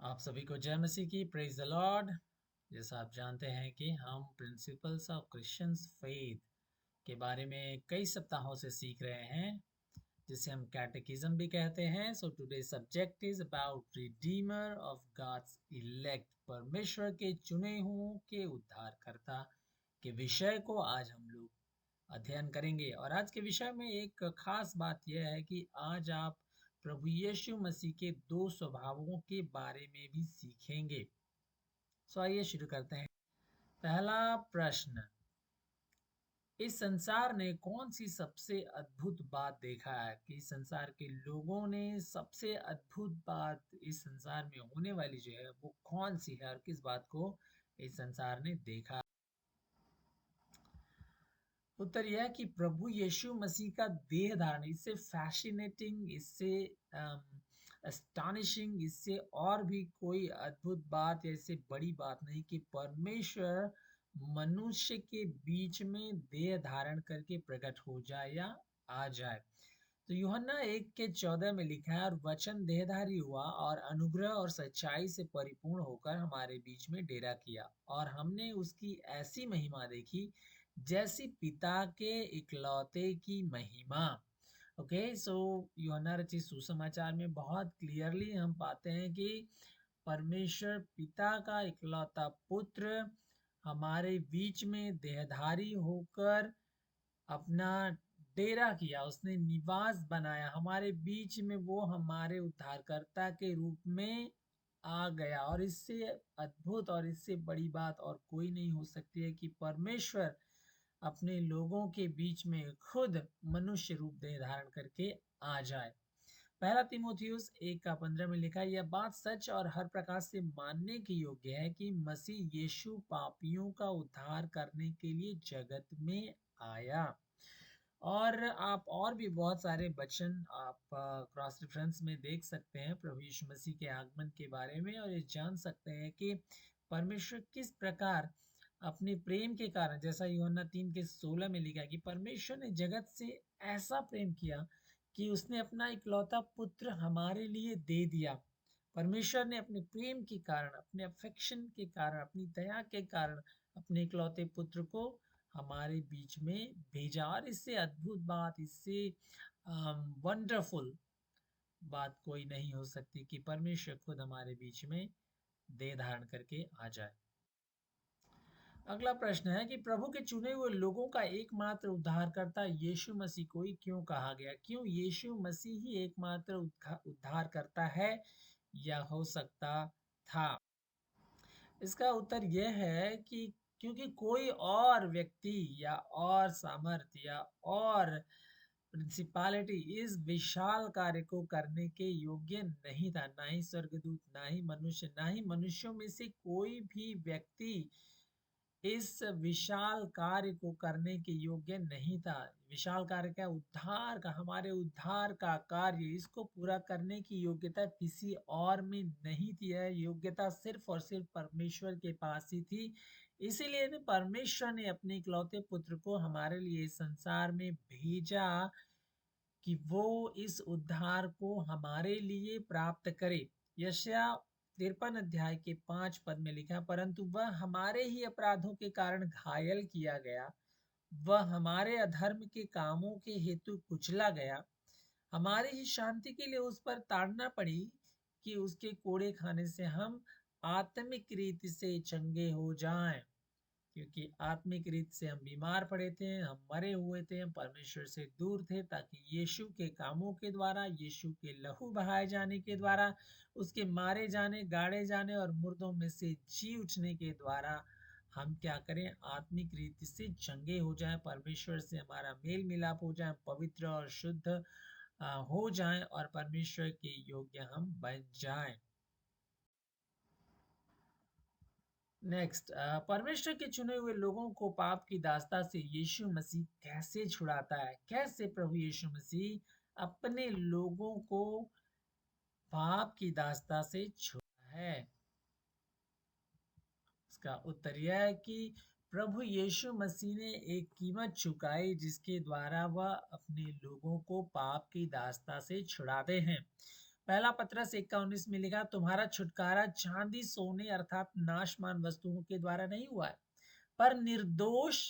आप सभी को जय मसीह की। Praise the Lord. जैसा आप जानते हैं कि हम प्रिंसिपल्स ऑफ क्रिश्चियंस फेथ के बारे में कई सप्ताहों से सीख रहे हैं, जिसे हम कैटेकिज्म भी कहते हैं। So today subject is about redeemer of God's elect, परमेश्वर के चुने हुओं के उद्धारकर्ता के विषय को आज हम लोग अध्ययन करेंगे। और आज के विषय में एक खास बात यह है कि आज आप प्रभु यीशु मसीह के दो स्वभावों के बारे में भी सीखेंगे। सो आइए शुरू करते हैं। पहला प्रश्न, इस संसार ने कौन सी सबसे अद्भुत बात देखा है? कि संसार के लोगों ने सबसे अद्भुत बात इस संसार में होने वाली जो है वो कौन सी है, और किस बात को इस संसार ने देखा? उत्तर यह है कि प्रभु यीशु मसीह का देह धारण। इससे फैसिनेटिंग, इससे अस्टॉनिशिंग, इससे और भी कोई अद्भुत बात या इससे बड़ी बात नहीं कि परमेश्वर मनुष्य के बीच में देह धारण करके प्रकट हो जाए या आ जाए। तो यूहन्ना 1:14 में लिखा है, और वचन देहधारी हुआ और अनुग्रह और सच्चाई से परिपूर्ण होकर हमारे बीच में डेरा किया, और हमने उसकी ऐसी महिमा देखी जैसी पिता के इकलौते की महिमा। ओके, सो यूहन्ना रचित सुसमाचार में बहुत क्लियरली हम पाते हैं कि परमेश्वर पिता का इकलौता पुत्र हमारे बीच में देहधारी होकर अपना डेरा किया, उसने निवास बनाया हमारे बीच में, वो हमारे उद्धारकर्ता के रूप में आ गया। और इससे अद्भुत और इससे बड़ी बात और कोई नहीं हो सकती है कि परमेश्वर अपने लोगों के बीच में खुद मनुष्य रूप देह धारण करके आ जाए। पहला तीमुथियुस 1:15 में लिखा है, यह बात सच और हर प्रकार से मानने के योग्य है कि मसीह यीशु पापियों का उद्धार करने के लिए जगत में आया। और आप और भी बहुत सारे वचन आप क्रॉस रेफरेंस में देख सकते हैं प्रभु यीशु मसीह के आगमन के बारे में, और ये जान सकते हैं कि परमेश्वर किस प्रकार अपने प्रेम के कारण, जैसा यूहन्ना 3:16 में लिखा है कि परमेश्वर ने जगत से ऐसा प्रेम किया कि उसने अपना इकलौता पुत्र हमारे लिए दे दिया। परमेश्वर ने अपने प्रेम के कारण, अपने अफेक्शन के कारण, अपनी दया के कारण अपने इकलौते पुत्र को हमारे बीच में भेजा। और इससे अद्भुत बात, इससे वंडरफुल बात कोई नहीं हो सकती कि परमेश्वर खुद हमारे बीच में देह धारण करके आ जाए। अगला प्रश्न है कि प्रभु के चुने हुए लोगों का एकमात्र उद्धारकर्ता यीशु मसीह को ही क्यों कहा गया? क्यों यीशु मसीह ही एकमात्र उद्धारकर्ता है या हो सकता था? इसका उत्तर यह है कि क्योंकि कोई और व्यक्ति या और सामर्थ्य या और प्रिंसिपालिटी इस विशाल कार्य को करने के योग्य नहीं था। ना ही स्वर्गदूत, ना ही मनुष्य, ना ही मनुष्यों में से कोई भी व्यक्ति इस विशाल कार्य को करने के योग्य नहीं था। विशाल कार्य का, उद्धार का, हमारे उद्धार का कार्य, इसको पूरा करने की योग्यता किसी और में नहीं थी। यह योग्यता सिर्फ और सिर्फ परमेश्वर के पास ही थी। इसीलिए परमेश्वर ने अपने इकलौते पुत्र को हमारे लिए इस संसार में भेजा कि वो इस उद्धार को हमारे लिए प्राप्त करे। यशायाह 53:5 में लिखा, परंतु वह हमारे ही अपराधों के कारण घायल किया गया, वह हमारे अधर्म के कामों के हेतु कुचला गया, हमारी ही शांति के लिए उस पर ताड़ना पड़ी, कि उसके कोड़े खाने से हम आत्मिक रीति से चंगे हो जाएं। क्योंकि आत्मिक रीत से हम बीमार पड़े थे, हम मरे हुए थे, हम परमेश्वर से दूर थे, ताकि यीशु के कामों के द्वारा, यीशु के लहू बहाए जाने के द्वारा, उसके मारे जाने, गाड़े जाने और मुर्दों में से जी उठने के द्वारा हम क्या करें? आत्मिक रीति से चंगे हो जाएं, परमेश्वर से हमारा मेल मिलाप हो जाए, पवित्र और शुद्ध हो जाएं, और परमेश्वर के योग्य हम बन जाएं। नेक्स्ट, परमेश्वर के चुने हुए लोगों को पाप की दास्ता से यीशु मसीह कैसे छुड़ाता है? कैसे प्रभु यीशु मसीह अपने लोगों को पाप की दास्ता से छुड़ा है? इसका उत्तर यह है कि प्रभु यीशु मसीह ने एक कीमत चुकाई, जिसके द्वारा वह अपने लोगों को पाप की दास्ता से छुड़ाते हैं। पहला पत्रस 1:19 में लिखा, तुम्हारा छुटकारा चांदी सोने अर्थात नाशमान वस्तुओं के द्वारा नहीं हुआ है, पर निर्दोष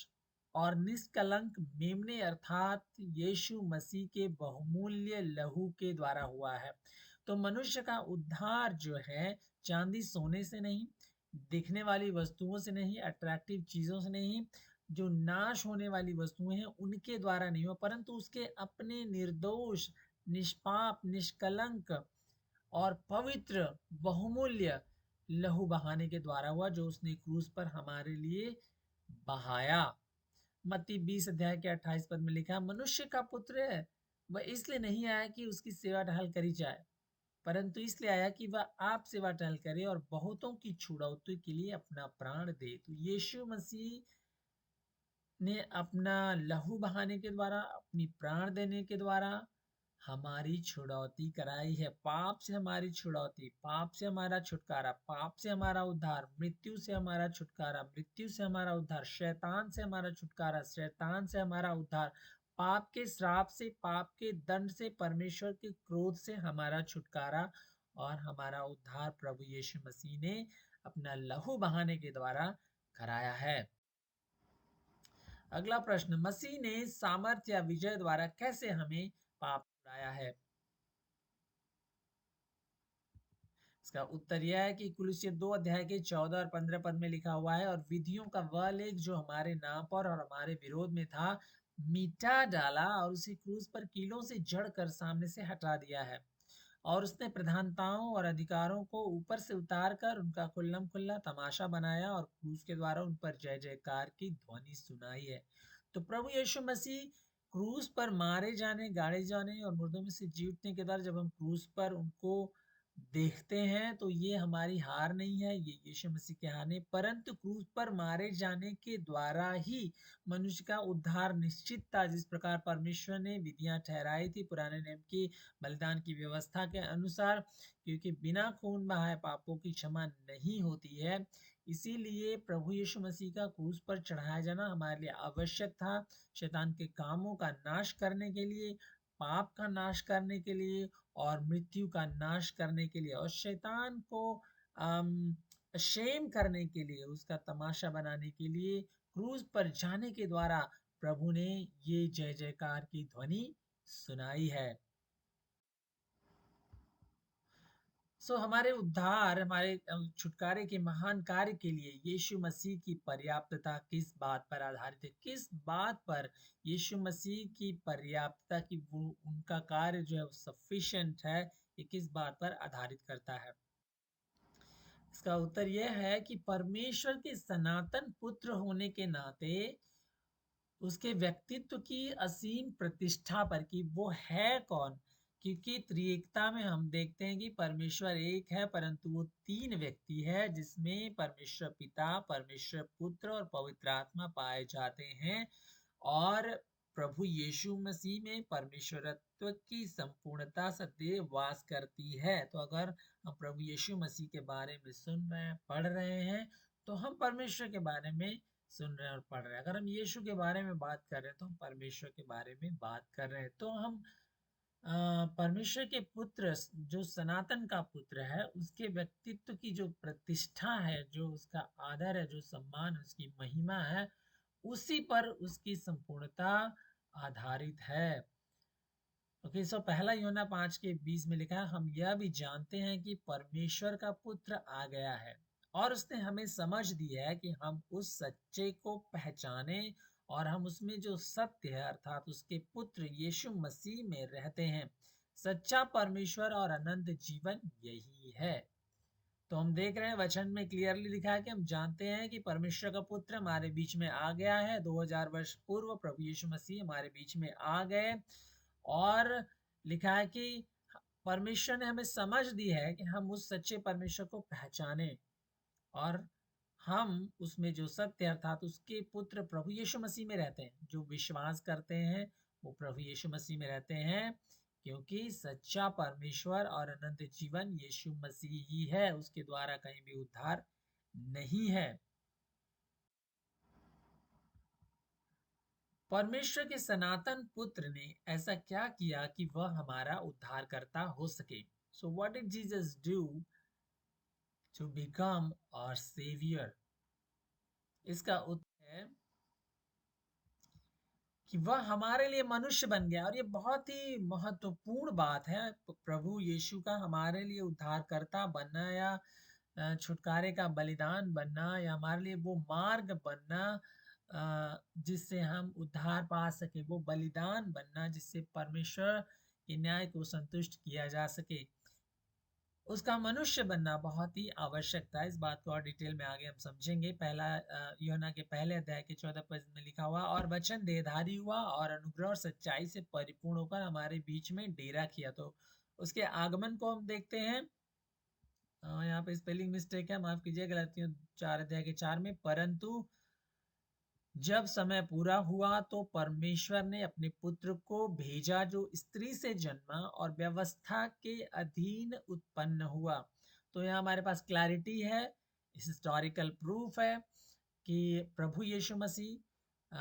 और निष्कलंक मेमने अर्थात यीशु मसीह के बहुमूल्य लहू के द्वारा हुआ है। तो मनुष्य का उद्धार जो है चांदी सोने से नहीं, दिखने वाली वस्तुओं से नहीं, अट्रैक्टिव चीजों से नहीं, जो नाश होने वाली वस्तुएं हैं उनके द्वारा नहीं हुआ, परंतु उसके अपने निर्दोष, निष्पाप, निष्कलंक और पवित्र बहुमूल्य लहू बहाने के द्वारा हुआ, जो उसने क्रूस पर हमारे लिए बहाया। मत्ती 20 अध्याय के 28 पद में लिखा, मनुष्य का पुत्र है वह इसलिए नहीं आया कि उसकी सेवा टहल करी जाए, परंतु इसलिए आया कि वह आप सेवा टहल करे और बहुतों की छुड़ौती के लिए अपना प्राण दे। तो यीशु मसीह ने अपना लहू बहाने के द्वारा, अपनी प्राण देने के द्वारा हमारी छुड़ौती कराई है। पाप से हमारी छुड़ौती, पाप से हमारा छुटकारा, पाप से हमारा उद्धार, मृत्यु से हमारा छुटकारा, मृत्यु से हमारा उद्धार, शैतान से हमारा छुटकारा, शैतान से हमारा उद्धार, पाप के श्राप से, पाप के दंड से, परमेश्वर के क्रोध से हमारा छुटकारा और हमारा उद्धार प्रभु यीशु मसीह ने अपना लहू बहाने के द्वारा कराया है। अगला प्रश्न, मसीह ने सामर्थ्य या विजय द्वारा कैसे हमें पाप छुड़ाया है? इसका उत्तर यह है कि कुलुस्सी 2 अध्याय के 14 और 15 पद में लिखा हुआ है, और विधियों का वह लेख जो हमारे नाम पर और हमारे विरोध में था मिटा डाला और उसे क्रूस पर कीलों से जड़ कर सामने से हटा दिया है। और उसने प्रधानताओं और अधिकारों को ऊपर से उतार कर उनका खुल्लम खुल्ला तमाशा बनाया और क्रूस के द्वारा उन पर जय जयकार की ध्वनि सुनाई है। तो प्रभु यीशु मसीह क्रूस पर मारे जाने, गाड़े जाने और मुर्दों में से जी उठने के द्वारा जब हम क्रूस पर उनको देखते हैं तो ये हमारी हार नहीं है, ये यीशु मसीह की हार नहीं, परंतु क्रूस पर मारे जाने के द्वारा ही मनुष्य का उद्धार निश्चित था। जिस प्रकार परमेश्वर ने विधियां ठहराई थी पुराने नियम की बलिदान की व्यवस्था के अनुसार, क्योंकि बिना खून बहाए पापों की क्षमा नहीं होती है, इसीलिए प्रभु यीशु मसीह का क्रूस पर चढ़ाया जाना हमारे लिए आवश्यक था, शैतान के कामों का नाश करने के लिए, पाप का नाश करने के लिए और मृत्यु का नाश करने के लिए, और शैतान को शेम करने के लिए, उसका तमाशा बनाने के लिए क्रूज पर जाने के द्वारा प्रभु ने ये जय जयकार की ध्वनि सुनाई है। हमारे उद्धार, हमारे छुटकारे के महान कार्य के लिए यीशु मसीह की पर्याप्तता किस बात पर आधारित है? किस बात पर यीशु मसीह की पर्याप्तता की वो उनका कार्य जो है वो सफिशिएंट है, ये किस बात पर आधारित करता है? इसका उत्तर यह है कि परमेश्वर के सनातन पुत्र होने के नाते उसके व्यक्तित्व की असीम प्रतिष्ठा पर कि वो है कौन, क्योंकि त्रिएकता में हम देखते हैं कि परमेश्वर एक है परंतु वो तीन व्यक्ति है, जिसमें परमेश्वर पिता, परमेश्वर पुत्र और पवित्र आत्मा पाए जाते हैं। और प्रभु यीशु मसीह में परमेश्वरत्व की संपूर्णता सदैव वास करती है। तो अगर हम प्रभु यीशु मसीह के बारे में सुन रहे हैं, पढ़ रहे हैं, तो हम परमेश्वर के बारे में सुन रहे हैं और पढ़ रहे हैं। अगर हम यीशु के बारे में बात कर रहे हैं तो हम परमेश्वर के बारे में बात कर रहे हैं। तो हम परमेश्वर के पुत्र, जो सनातन का पुत्र है, उसके व्यक्तित्व की जो प्रतिष्ठा है, जो उसका आदर है, जो सम्मान, उसकी महिमा है, उसी पर उसकी संपूर्णता आधारित है। ओके, सो पहला यूहन्ना 5:20 में लिखा है, हम यह भी जानते हैं कि परमेश्वर का पुत्र आ गया है और उसने हमें समझ दी है कि हम उस सच्चे को पहचाने और हम उसमें जो सत्य है अर्थात उसके पुत्र यीशु मसीह में रहते हैं। सच्चा परमेश्वर और अनंत जीवन यही है। तो हम देख रहे हैं वचन में क्लियरली लिखा है कि हम जानते हैं कि परमेश्वर का पुत्र हमारे बीच में आ गया है। 2000 वर्ष पूर्व प्रभु यीशु मसीह हमारे बीच में आ गए और लिखा है कि परमेश्वर ने हमें समझ दी है कि हम उस सच्चे परमेश्वर को पहचाने और हम उसमें जो सत्य अर्थात उसके पुत्र प्रभु यीशु मसीह में रहते हैं। जो विश्वास करते हैं वो प्रभु यीशु मसीह में रहते हैं, क्योंकि सच्चा परमेश्वर और अनंत जीवन यीशु मसीह ही है, उसके द्वारा कहीं भी उद्धार नहीं है। परमेश्वर के सनातन पुत्र ने ऐसा क्या किया कि वह हमारा उद्धारकर्ता हो सके? So what did Jesus do to become our savior? इसका उत्तर है कि वह हमारे लिए मनुष्य बन गया, और ये बहुत ही महत्वपूर्ण बात है। प्रभु यीशु का हमारे लिए उद्धारकर्ता बनना, या छुटकारे का बलिदान बनना, या हमारे लिए वो मार्ग बनना जिससे हम उद्धार पा सके, वो बलिदान बनना जिससे परमेश्वर के न्याय को संतुष्ट किया जा सके, उसका मनुष्य बनना बहुत ही आवश्यक था। इस बात को और डिटेल में आगे हम समझेंगे। पहला यूहन्ना के पहले अध्याय के 14 पद में लिखा हुआ, और वचन देहधारी हुआ और अनुग्रह और सच्चाई से परिपूर्ण होकर हमारे बीच में डेरा किया। तो उसके आगमन को हम देखते हैं। यहाँ पे स्पेलिंग मिस्टेक है, माफ कीजिए, गलतियों 4 अध्याय के 4 में, परंतु जब समय पूरा हुआ तो परमेश्वर ने अपने पुत्र को भेजा जो स्त्री से जन्मा और व्यवस्था के अधीन उत्पन्न हुआ। तो यहाँ हमारे पास क्लैरिटी है, हिस्टोरिकल प्रूफ है कि प्रभु यीशु मसीह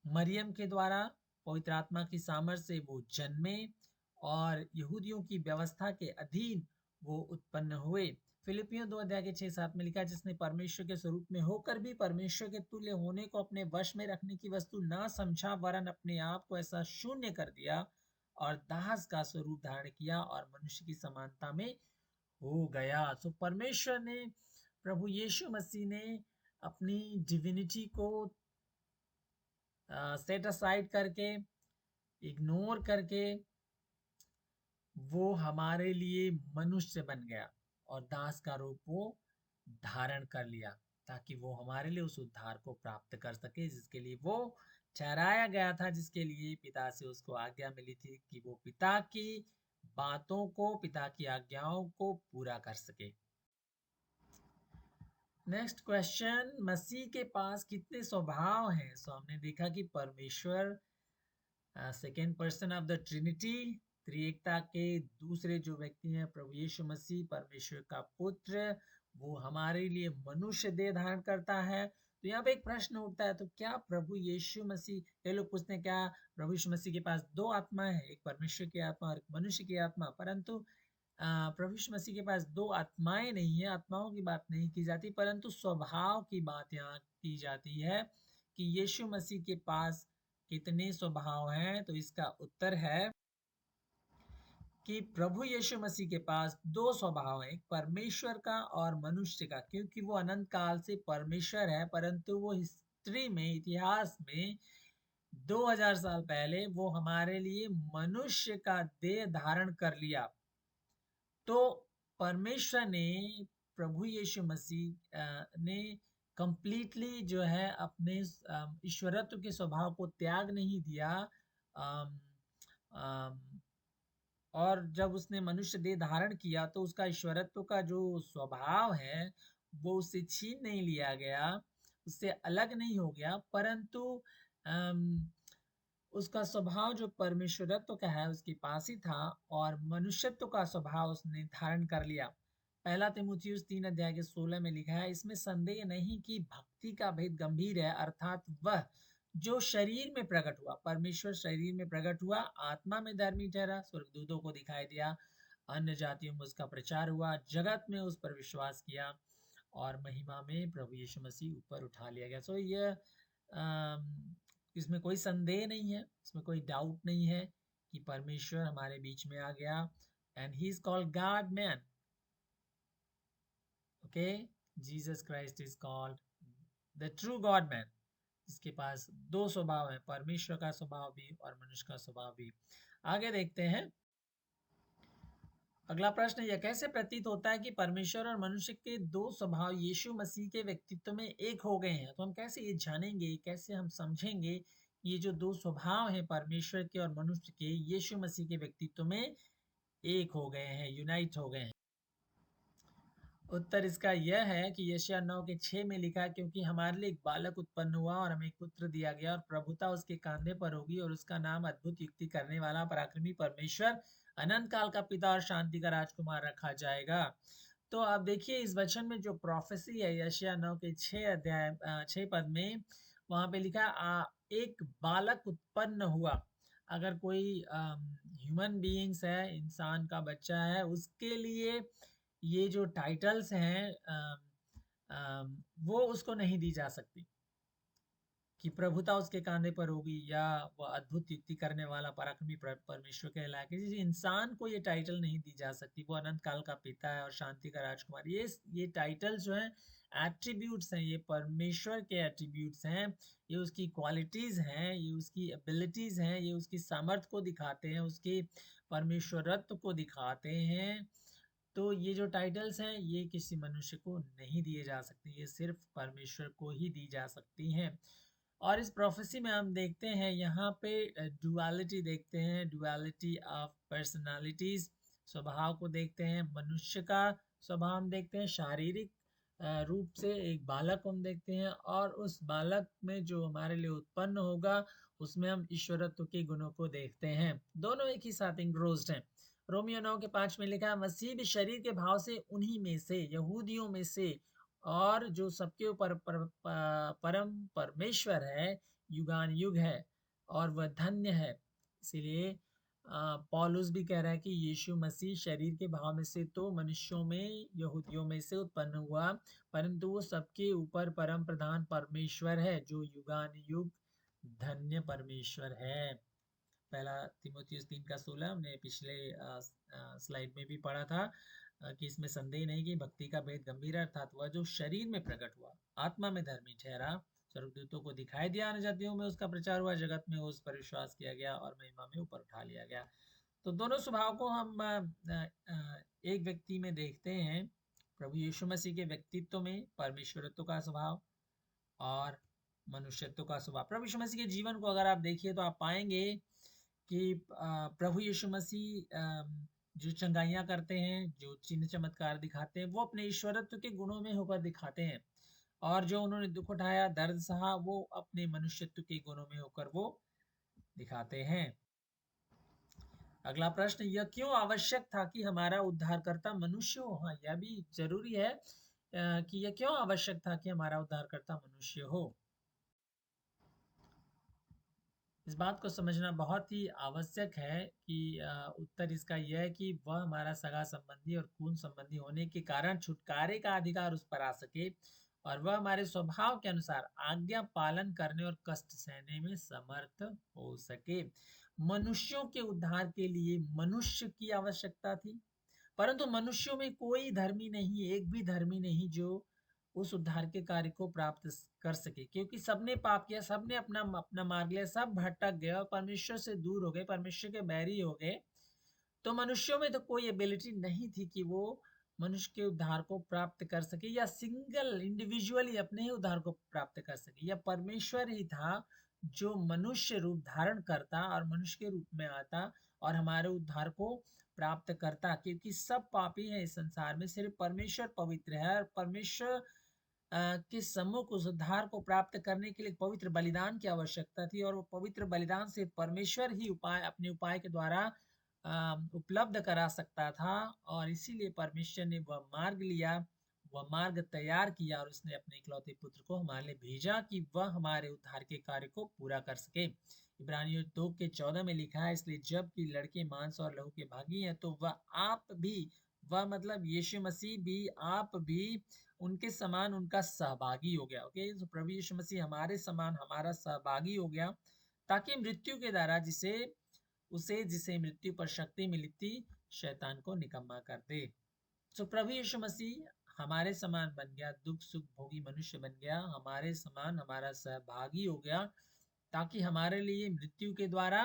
मरियम के द्वारा पवित्र आत्मा की सामर्थ्य से वो जन्मे और यहूदियों की व्यवस्था के अधीन वो उत्पन्न हुए। फिलिपियों 2 अध्याय के 6-7 में लिखा, जिसने परमेश्वर के स्वरूप में होकर भी परमेश्वर के तुल्य होने को अपने वश में रखने की वस्तु ना समझा, वरन अपने आप को ऐसा शून्य कर दिया और दास का स्वरूप धारण किया और मनुष्य की समानता में हो गया। सो परमेश्वर ने, प्रभु यीशु मसीह ने अपनी डिविनिटी को सेट असाइड करके, इग्नोर करके, वो हमारे लिए मनुष्य बन गया और दास का रूप वो धारण कर लिया, ताकि वो हमारे लिए उस उद्धार को प्राप्त कर सके जिसके लिए वो ठहराया गया था, जिसके लिए पिता से उसको आज्ञा मिली थी कि वो पिता की बातों को, पिता की आज्ञाओं को पूरा कर सके। नेक्स्ट क्वेश्चन, मसीह के पास कितने स्वभाव हैं? सो हमने देखा कि परमेश्वर second person of the trinity, त्रिएकता के दूसरे जो व्यक्ति हैं, प्रभु यीशु मसीह परमेश्वर का पुत्र, वो हमारे लिए मनुष्य देह धारण करता है। तो यहाँ पे एक प्रश्न उठता है, तो क्या प्रभु यीशु मसीह, कई लोग पूछते हैं क्या प्रभु यीशु मसीह के पास दो आत्माएं हैं, एक परमेश्वर की आत्मा और एक मनुष्य की आत्मा? परंतु प्रभु यीशु मसीह के पास दो आत्माएं नहीं है, आत्माओं की बात नहीं की जाती, परंतु स्वभाव की बात यहाँ की जाती है कि यीशु मसीह के पास कितने स्वभाव हैं। तो इसका उत्तर है कि प्रभु यीशु मसीह के पास दो स्वभाव हैं, एक परमेश्वर का और मनुष्य का, क्योंकि वो अनंत काल से परमेश्वर है, परंतु वो हिस्ट्री में, इतिहास में 2000 साल पहले वो हमारे लिए मनुष्य का देह धारण कर लिया। तो परमेश्वर ने, प्रभु यीशु मसीह ने कंप्लीटली जो है अपने ईश्वरत्व के स्वभाव को त्याग नहीं दिया, अम, अम, और जब उसने मनुष्य देह धारण किया तो उसका ईश्वरत्व का जो स्वभाव है वो उससे छीन नहीं लिया गया, उससे अलग नहीं हो गया, परंतु उसका स्वभाव जो परमेश्वरत्व का है उसके पास ही था और मनुष्यत्व का स्वभाव उसने धारण कर लिया। पहला तीमुथियुस 3 अध्याय के 16 में लिखा है, इसमें संदेह नहीं कि भक्ति का भेद गंभीर है, अर्थात वह जो शरीर में प्रकट हुआ, परमेश्वर शरीर में प्रकट हुआ, आत्मा में धर्मी ठहरा, स्वर्गदूतों को दिखाई दिया, अन्य जातियों में उसका प्रचार हुआ, जगत में उस पर विश्वास किया और महिमा में प्रभु यीशु मसीह ऊपर उठा लिया गया। सो ये इसमें कोई संदेह नहीं है, इसमें कोई डाउट नहीं है कि परमेश्वर हमारे बीच में आ गया, and he is called God man. Okay, Jesus Christ is called the true God man, इसके पास दो स्वभाव है, परमेश्वर का स्वभाव भी और मनुष्य का स्वभाव भी। आगे देखते हैं, अगला प्रश्न, यह कैसे प्रतीत होता है कि परमेश्वर और मनुष्य के दो स्वभाव यीशु मसीह के व्यक्तित्व में एक हो गए हैं? तो हम कैसे ये जानेंगे, कैसे हम समझेंगे ये जो दो स्वभाव हैं परमेश्वर के और मनुष्य के, यीशु मसीह के व्यक्तित्व में एक हो गए हैं, यूनाइट हो गए हैं? उत्तर इसका यह है कि यशायाह 9 के 6 में लिखा है, क्योंकि हमारे लिए एक बालक उत्पन्न हुआ और हमें एक पुत्र दिया गया और प्रभुता उसके कांधे पर होगी और उसका नाम अद्भुत युक्ति करने वाला, पराक्रमी परमेश्वर, अनंत काल का पिता और शांति का राजकुमार रखा जाएगा। तो आप देखिए इस वचन में जो प्रोफेसी है यशायाह 9 के 6 पद में, वहां पे लिखा एक बालक उत्पन्न हुआ। अगर कोई ह्यूमन बीइंग्स है, इंसान का बच्चा है, उसके लिए ये जो टाइटल्स हैं वो उसको नहीं दी जा सकती कि प्रभुता उसके कांधे पर होगी या वह अद्भुत युक्ति करने वाला पराक्रमी परमेश्वर कहलाएगा। जिस इंसान को ये टाइटल नहीं दी जा सकती, वो अनंत काल का पिता है और शांति का राजकुमार। ये टाइटल जो है एट्रीब्यूट्स हैं, ये परमेश्वर के एट्रीब्यूट्स हैं, ये उसकी क्वालिटीज हैं, ये उसकी एबिलिटीज हैं, ये उसकी सामर्थ्य को दिखाते हैं, उसके परमेश्वरत्व को दिखाते हैं। तो ये जो टाइटल्स हैं ये किसी मनुष्य को नहीं दिए जा सकते, ये सिर्फ परमेश्वर को ही दी जा सकती हैं। और इस प्रोफेसी में हम देखते हैं यहाँ पे डुअलिटी देखते हैं, डुअलिटी ऑफ पर्सनालिटीज, स्वभाव को देखते हैं। मनुष्य का स्वभाव हम देखते हैं, शारीरिक रूप से एक बालक हम देखते हैं, और उस बालक में जो हमारे लिए उत्पन्न होगा उसमें हम ईश्वरत्व के गुणों को देखते हैं। दोनों एक ही साथ इंग्रोज्ड हैं। रोमियो 9:5 में लिखा है, मसीह भी शरीर के भाव से उन्हीं में से, यहूदियों में से, और जो सबके ऊपर परम परमेश्वर है, युगान युग है और वह धन्य है। इसीलिए पौलुस भी कह रहा है कि यीशु मसीह शरीर के भाव में से तो मनुष्यों में, यहूदियों में से उत्पन्न हुआ, परंतु वो सबके ऊपर परम प्रधान परमेश्वर है, जो युगान युग धन्य परमेश्वर है। पहला तीमुथियुस 3:16 हमने पिछले स्लाइड में भी पढ़ा था कि इसमें संदेह नहीं कि भक्ति का भेद गंभीर है, अर्थात वह जो शरीर में प्रकट हुआ, आत्मा में धर्मी ठहरा, स्वर्गदूतों को दिखाई दिया, अन्य जातियों में उसका प्रचार हुआ, जगत में उस पर विश्वास किया गया और महिमा में ऊपर उठा लिया गया। तो दोनों स्वभाव को हम एक व्यक्ति में देखते हैं, प्रभु यीशु मसीह के व्यक्तित्व में परमेश्वरत्व का स्वभाव और मनुष्यत्व का स्वभाव। प्रभु यीशु मसीह के जीवन को अगर आप देखिए तो आप पाएंगे कि प्रभु यीशु मसीह जो चंगाइयाँ करते हैं, जो चिन्ह चमत्कार दिखाते हैं, वो अपने ईश्वरत्व के गुणों में होकर दिखाते हैं, और जो उन्होंने दुख उठाया, दर्द सहा, वो अपने मनुष्यत्व के गुणों में होकर वो दिखाते हैं। अगला प्रश्न, यह क्यों आवश्यक था कि हमारा उद्धारकर्ता मनुष्य हो? हाँ, यह भी जरूरी है कि यह क्यों आवश्यक था कि हमारा उद्धारकर्ता मनुष्य हो। इस बात को समझना बहुत ही आवश्यक है कि उत्तर इसका यह है कि वह हमारा सगा संबंधी और खून संबंधी होने के कारण छुटकारे का अधिकार उस पर आ सके, और वह हमारे स्वभाव के अनुसार आज्ञा पालन करने और कष्ट सहने में समर्थ हो सके। मनुष्यों के उद्धार के लिए मनुष्य की आवश्यकता थी, परंतु मनुष्यों में कोई धर्मी नहीं, एक भी धर्मी नहीं जो उस उद्धार के कार्य को प्राप्त कर सके, क्योंकि सबने पाप किया, सबने अपना अपना मार्ग लिया, सब भटक गए और परमेश्वर से दूर हो गए, परमेश्वर के बैरी हो गए। तो मनुष्यों में तो कोई एबिलिटी नहीं थी कि वो मनुष्य के उद्धार को प्राप्त कर सके, या सिंगल इंडिविजुअली अपने ही उद्धार को प्राप्त कर सके। या परमेश्वर ही था जो मनुष्य रूप धारण करता और मनुष्य के रूप में आता और हमारे उद्धार को प्राप्त करता, क्योंकि सब पापी हैं इस संसार में, सिर्फ परमेश्वर पवित्र है, और परमेश्वर के सम्मुख उस उद्धार को प्राप्त करने के लिए पवित्र बलिदान की आवश्यकता थी, और वो पवित्र बलिदान से परमेश्वर ही उपाय अपने उपाय के द्वारा उपलब्ध करा सकता था, और इसीलिए परमेश्वर ने वह मार्ग लिया, वह मार्ग तैयार किया, और उसने अपने इकलौते पुत्र को हमारे लिए भेजा कि वह हमारे उद्धार के कार्य को पूरा कर सके। इब्रानियों 2:14 में लिखा है, इसलिए जब कि लड़के मांस और लहू के भागी हैं, तो वह आप भी, वह मतलब यीशु मसीह भी, आप भी उनके समान उनका सहभागी हो गया। ओके, तो प्रभु यीशु मसीह हमारे समान हमारा सहभागी हो गया, ताकि मृत्यु के द्वारा जिसे मृत्यु पर शक्ति मिली थी, शैतान को निकम्मा कर दे। तो प्रभु यीशु मसीह हमारे समान बन गया, दुख सुख भोगी मनुष्य बन गया, हमारे समान हमारा सहभागी हो गया, ताकि हमारे लिए मृत्यु के द्वारा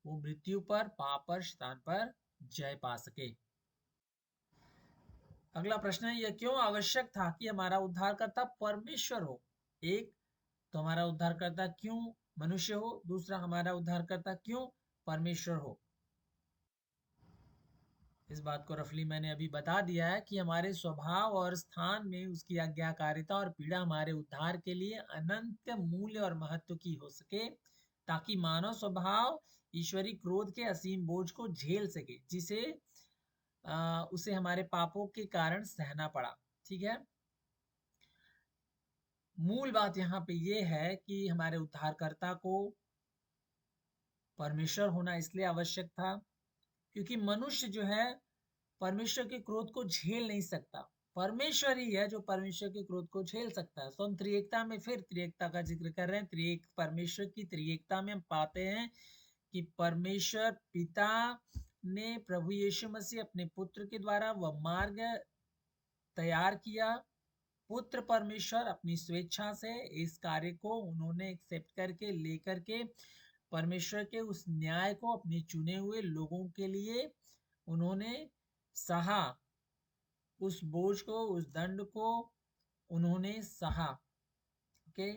वो मृत्यु पर, पाप पर, शैतान पर जय पा सके। अगला प्रश्न है, यह क्यों आवश्यक था कि हमारा उद्धारकर्ता परमेश्वर हो? एक, तो हमारा उद्धारकर्ता क्यों मनुष्य हो? दूसरा, हमारा उद्धारकर्ता क्यों परमेश्वर हो? इस बात को रफली मैंने अभी बता दिया है कि हमारे स्वभाव और स्थान में उसकी आज्ञाकारिता और पीड़ा हमारे उद्धार के लिए अनंत मूल्य और महत्व की हो सके, ताकि मानव स्वभाव ईश्वरी क्रोध के असीम बोझ को झेल सके, जिसे उसे हमारे पापों के कारण सहना पड़ा। ठीक है, मूल बात यहाँ पे ये है कि हमारे उद्धारकर्ता को परमेश्वर होना इसलिए आवश्यक था क्योंकि मनुष्य जो है परमेश्वर के क्रोध को झेल नहीं सकता। परमेश्वर ही है जो परमेश्वर के क्रोध को झेल सकता है। तो हम त्रिएकता में फिर त्रिएकता का जिक्र कर रहे हैं। त्रिएक परमेश्वर की त्रिएकता में हम पाते हैं कि परमेश्वर पिता ने प्रभु यीशु मसीह अपने पुत्र के द्वारा वह मार्ग तैयार किया। पुत्र परमेश्वर अपनी स्वेच्छा से इस कार्य को उन्होंने एक्सेप्ट करके लेकर के परमेश्वर के उस न्याय को अपने चुने हुए लोगों के लिए उन्होंने सहा। उस बोझ को, उस दंड को उन्होंने सहा। ओके,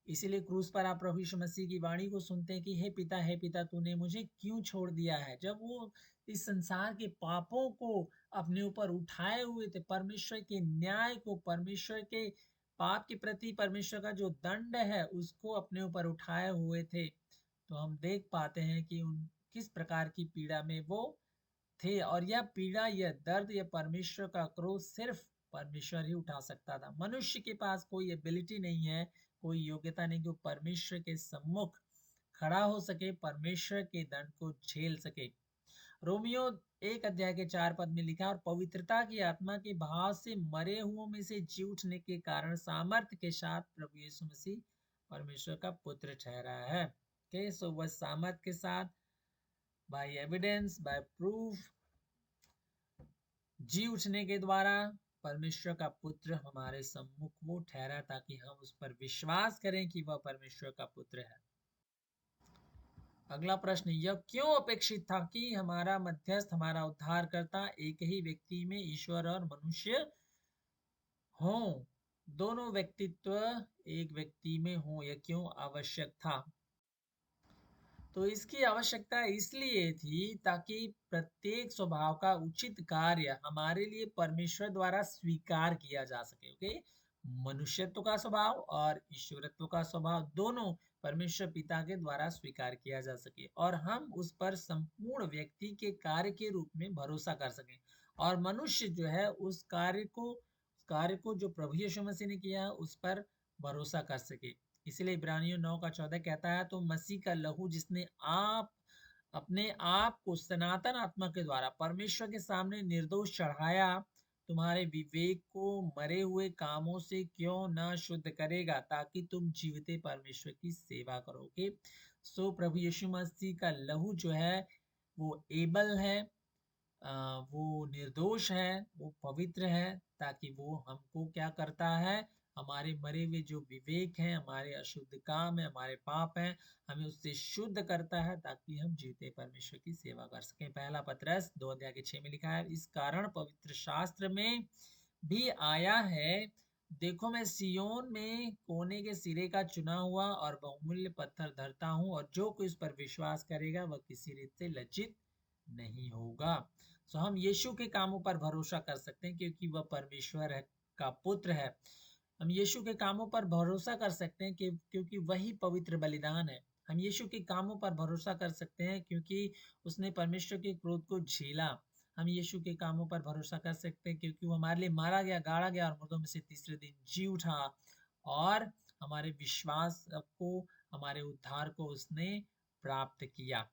इसीलिए क्रूस पर आप प्रभु यीशु मसीह की वाणी को सुनते हैं कि हे पिता तूने मुझे क्यों छोड़ दिया है। जब वो इस संसार के पापों को अपने ऊपर उठाए हुए थे, परमेश्वर के न्याय को, परमेश्वर के पाप के प्रति परमेश्वर का जो दंड है उसको अपने ऊपर उठाए हुए थे, तो हम देख पाते हैं कि उन किस प्रकार की पीड़ा में वो थे। और यह पीड़ा, यह दर्द, यह परमेश्वर का क्रोध सिर्फ परमेश्वर ही उठा सकता था। मनुष्य के पास कोई एबिलिटी नहीं है, कोई योग्यता नहीं कि वो परमेश्वर के सम्मुख खड़ा हो सके, परमेश्वर के दंड को झेल सके। रोमियो 1 अध्याय के 4 पद में लिखा, और पवित्रता की आत्मा के भाव से मरे हुओं में से जी उठने के कारण सामर्थ्य के साथ प्रभु यीशु मसीह परमेश्वर का पुत्र ठहरा है। ओके, सो वह सामर्थ्य के साथ, बाय एविडेंस, बाय प्रूफ, जी उठने के द्वारा परमेश्वर का पुत्र हमारे सम्मुख वो ठहरा, ताकि हम उस पर विश्वास करें कि वह परमेश्वर का पुत्र है। अगला प्रश्न, यह क्यों अपेक्षित था कि हमारा मध्यस्थ, हमारा उद्धारकर्ता एक ही व्यक्ति में ईश्वर और मनुष्य हो, दोनों व्यक्तित्व एक व्यक्ति में हो? यह क्यों आवश्यक था? तो इसकी आवश्यकता इसलिए थी ताकि प्रत्येक स्वभाव का उचित कार्य हमारे लिए परमेश्वर द्वारा स्वीकार किया जा सके। ओके, मनुष्यत्व का स्वभाव और ईश्वरत्व का स्वभाव दोनों परमेश्वर पिता के द्वारा स्वीकार किया जा सके, और हम उस पर संपूर्ण व्यक्ति के कार्य के रूप में भरोसा कर सकें, और मनुष्य जो है उस कार्य को जो प्रभु यीशु मसीह ने किया है उस पर भरोसा कर सके। इसलिए इब्रानियों 9 का 14 कहता है, तो मसीह का लहू जिसने अपने आप को सनातन आत्मा के द्वारा परमेश्वर के सामने निर्दोष चढ़ाया, तुम्हारे विवेक को मरे हुए कामों से क्यों न शुद्ध करेगा, ताकि तुम जीवते परमेश्वर की सेवा करोगे। सो प्रभु यीशु मसीह का लहू जो है वो एबल है, वो निर्दोष है, वो पवित्र है, ताकि वो हमको क्या करता है, हमारे मरे हुए जो विवेक हैं, हमारे अशुद्ध काम है, हमारे पाप हैं, हमें उससे शुद्ध करता है, ताकि हम जीते परमेश्वर की सेवा कर सकें। पहला पत्रस 2 अध्याय के 6 में लिखा है, इस कारण पवित्र शास्त्र में भी आया है, देखो मैं सियोन में कोने के सिरे का चुना हुआ और बहुमूल्य पत्थर धरता हूँ, और जो कोई इस पर विश्वास करेगा वह किसी रीत से लज्जित नहीं होगा। सो हम यीशु के कामों पर भरोसा कर सकते हैं क्योंकि वह परमेश्वर है, का पुत्र है। हम यीशु के कामों पर भरोसा कर सकते हैं क्योंकि वही पवित्र बलिदान है। हम यीशु के कामों पर भरोसा कर सकते हैं क्योंकि उसने परमेश्वर के क्रोध को झेला। हम यीशु के कामों पर भरोसा कर सकते हैं क्योंकि वो हमारे लिए मारा गया, गाड़ा गया और मुर्दों में से तीसरे दिन जी उठा, और हमारे विश्वास को, हमारे उद्धार को उसने प्राप्त किया।